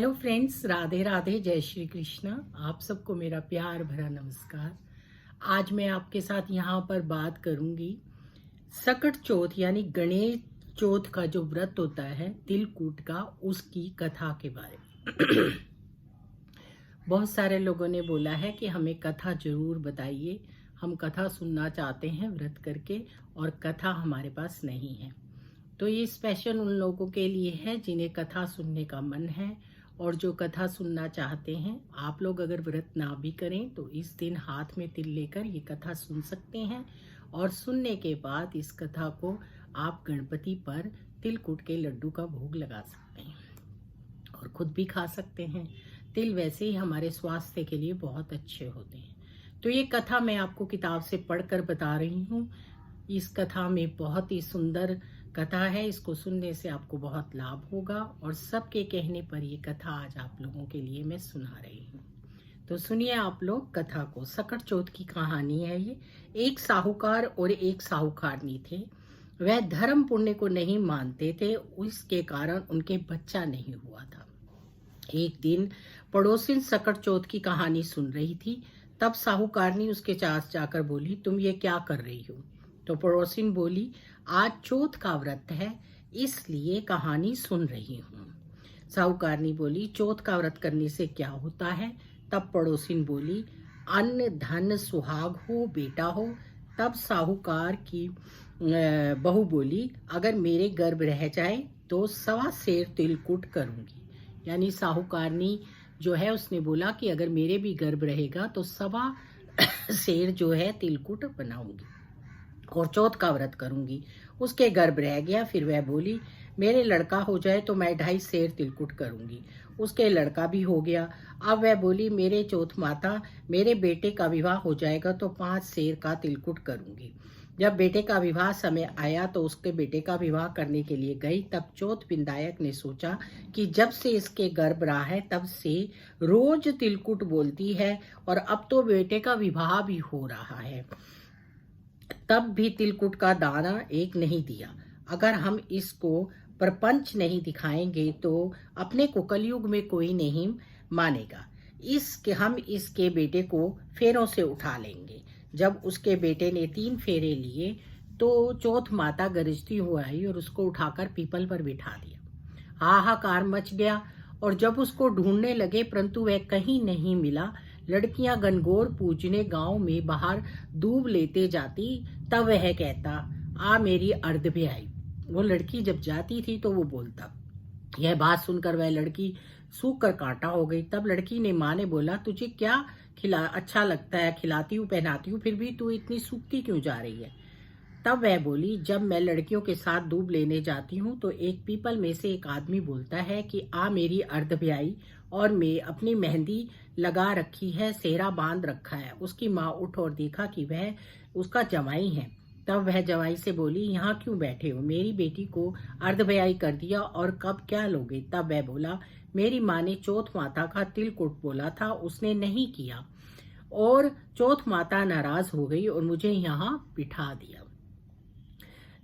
Hello friends, Radhe Radhe, जय श्री कृष्णा। आप सबको मेरा प्यार भरा नमस्कार। आज मैं आपके साथ यहाँ पर बात करूँगी सकट चौथ यानी गणेश चौथ का जो व्रत होता है तिलकुट का, उसकी कथा के बारे में। बहुत सारे लोगों ने बोला है कि हमें कथा जरूर बताइए, हम कथा सुनना चाहते हैं व्रत करके, और कथा हमारे पास नहीं है। तो ये स्पेशल उन लोगों के लिए है जिन्हें कथा सुनने का मन है और जो कथा सुनना चाहते हैं। आप लोग अगर व्रत ना भी करें तो इस दिन हाथ में तिल लेकर ये कथा सुन सकते हैं, और सुनने के बाद इस कथा को आप गणपति पर तिलकुट के लड्डू का भोग लगा सकते हैं और खुद भी खा सकते हैं। तिल वैसे ही हमारे स्वास्थ्य के लिए बहुत अच्छे होते हैं। तो ये कथा मैं आपको किताब से पढ़कर बता रही हूँ। इस कथा में बहुत ही सुंदर कथा है, इसको सुनने से आपको बहुत लाभ होगा, और सबके कहने पर ये कथा आज आप लोगों के लिए मैं सुना रही हूँ। तो सुनिए आप लोग कथा को। सकट चौथ की कहानी है ये। एक साहूकार और एक साहूकारनी थे। वह धर्म पुण्य को नहीं मानते थे, इसके कारण उनके बच्चा नहीं हुआ था। एक दिन पड़ोसिन सकट चौथ की कहानी सुन रही थी। तब साहूकारनी उसके पास जाकर बोली, तुम ये क्या कर रही हो? तो पड़ोसिन बोली, आज चौथ का व्रत है, इसलिए कहानी सुन रही हूँ। साहूकारनी बोली, चौथ का व्रत करने से क्या होता है? तब पड़ोसिन बोली, अन्न धन सुहाग हो, बेटा हो। तब साहूकार की बहू बोली, अगर मेरे गर्भ रह जाए तो 1.25 सेर तिलकुट करूंगी। यानी साहूकारनी जो है उसने बोला कि अगर मेरे भी गर्भ रहेगा तो 1.25 सेर जो है तिलकुट बनाऊंगी और चौथ का व्रत करूंगी। उसके गर्भ रह गया। फिर वह बोली, मेरे लड़का हो जाए तो मैं 2.5 सेर तिलकुट करूंगी। उसके लड़का भी हो गया। अब वह बोली, मेरे चौथ माता, मेरे बेटे का विवाह हो जाएगा तो 5 सेर का तिलकुट करूंगी। जब बेटे का विवाह समय आया तो उसके बेटे का विवाह करने के लिए गई। तब चौथ विंदायक ने सोचा कि जब से इसके गर्भ रहा है तब से रोज तिलकुट बोलती है, और अब तो बेटे का विवाह भी हो रहा है, तब भी तिलकुट का दाना एक नहीं दिया। अगर हम इसको प्रपंच नहीं दिखाएंगे तो अपने को कलयुग में कोई नहीं मानेगा। हम इसके बेटे को फेरों से उठा लेंगे। जब उसके बेटे ने 3 फेरे लिए तो चौथ माता गरजती हुई आई और उसको उठाकर पीपल पर बिठा दिया। हाहाकार मच गया, और जब उसको ढूंढने लगे परंतु वह कहीं नहीं मिला। लड़कियां गनगौर पूजने गांव में बाहर दूब लेते जाती, तब वह कहता, आ मेरी अर्ध ब्याई। वो लड़की जब जाती थी तो वो बोलता। यह बात सुनकर वह लड़की सूख कर कांटा हो गई। तब लड़की ने माँ ने बोला, तुझे क्या अच्छा लगता है, खिलाती हूँ पहनाती हूँ, फिर भी तू इतनी सूखती क्यों जा रही है? तब वह बोली, जब मैं लड़कियों के साथ दूब लेने जाती हूँ तो एक पीपल में से एक आदमी बोलता है कि आ मेरी अर्ध ब्याई, और मैं अपनी मेहंदी लगा रखी है, सेहरा बांध रखा है। उसकी माँ उठ और देखा कि वह उसका जवाई है। तब वह जवाई से बोली, यहाँ क्यों बैठे हो? मेरी बेटी को अर्ध ब्याई कर दिया और कब क्या लोगे? तब वह बोला, मेरी माँ ने चौथ माता का तिलकुट बोला था, उसने नहीं किया और चौथ माता नाराज हो गई और मुझे यहाँ बिठा दिया।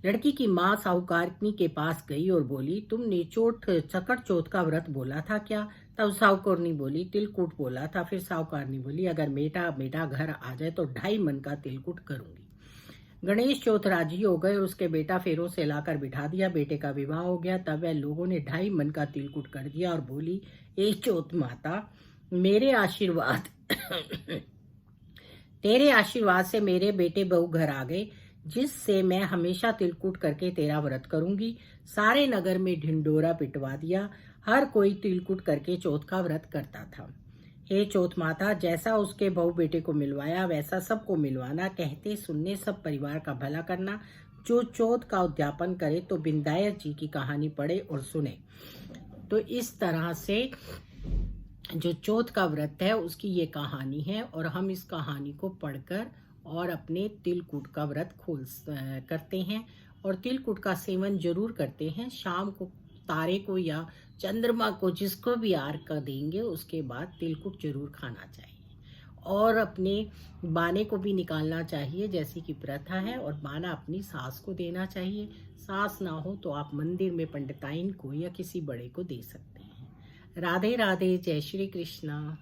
लड़की की माँ साहूकारनी के पास गई और बोली, तुमने सकट चौथ का व्रत बोला था क्या? तब साहूकारनी बोली, तिलकुट बोला था। फिर साहूकारनी बोली, अगर बेटा घर आ जाए तो 2.5 मन का तिलकुट करूंगी। गणेश चौथ राजी हो गए और उसके बेटा फेरों से लाकर बिठा दिया। बेटे का विवाह हो गया। तब वह लोगों ने 2.5 मन का तिलकुट कर दिया और बोली, ए चौथ माता, मेरे आशीर्वाद तेरे आशीर्वाद से मेरे बेटे बहू घर आ गए, जिससे मैं हमेशा तिलकुट करके तेरा व्रत करूंगी। सारे नगर में ढिंडोरा पिटवा दिया। हर कोई तिलकुट करके चौथ का व्रत करता था। हे चौथ माता, जैसा उसके बहू बेटे को मिलवाया वैसा सबको मिलवाना। कहते सुनने सब परिवार का भला करना। जो चौथ का उद्यापन करे तो विंदायक जी की कहानी पढ़े और सुने। तो इस तरह से जो चौथ का व्रत है उसकी ये कहानी है, और हम इस कहानी को पढ़कर और अपने तिलकुट का व्रत करते हैं, और तिलकुट का सेवन जरूर करते हैं। शाम को तारे को या चंद्रमा को, जिसको भी अर्घ देंगे, उसके बाद तिलकुट जरूर खाना चाहिए, और अपने बाने को भी निकालना चाहिए जैसी कि प्रथा है, और बाना अपनी सास को देना चाहिए। सास ना हो तो आप मंदिर में पंडिताइन को या किसी बड़े को दे सकते हैं। राधे राधे, जय श्री कृष्णा।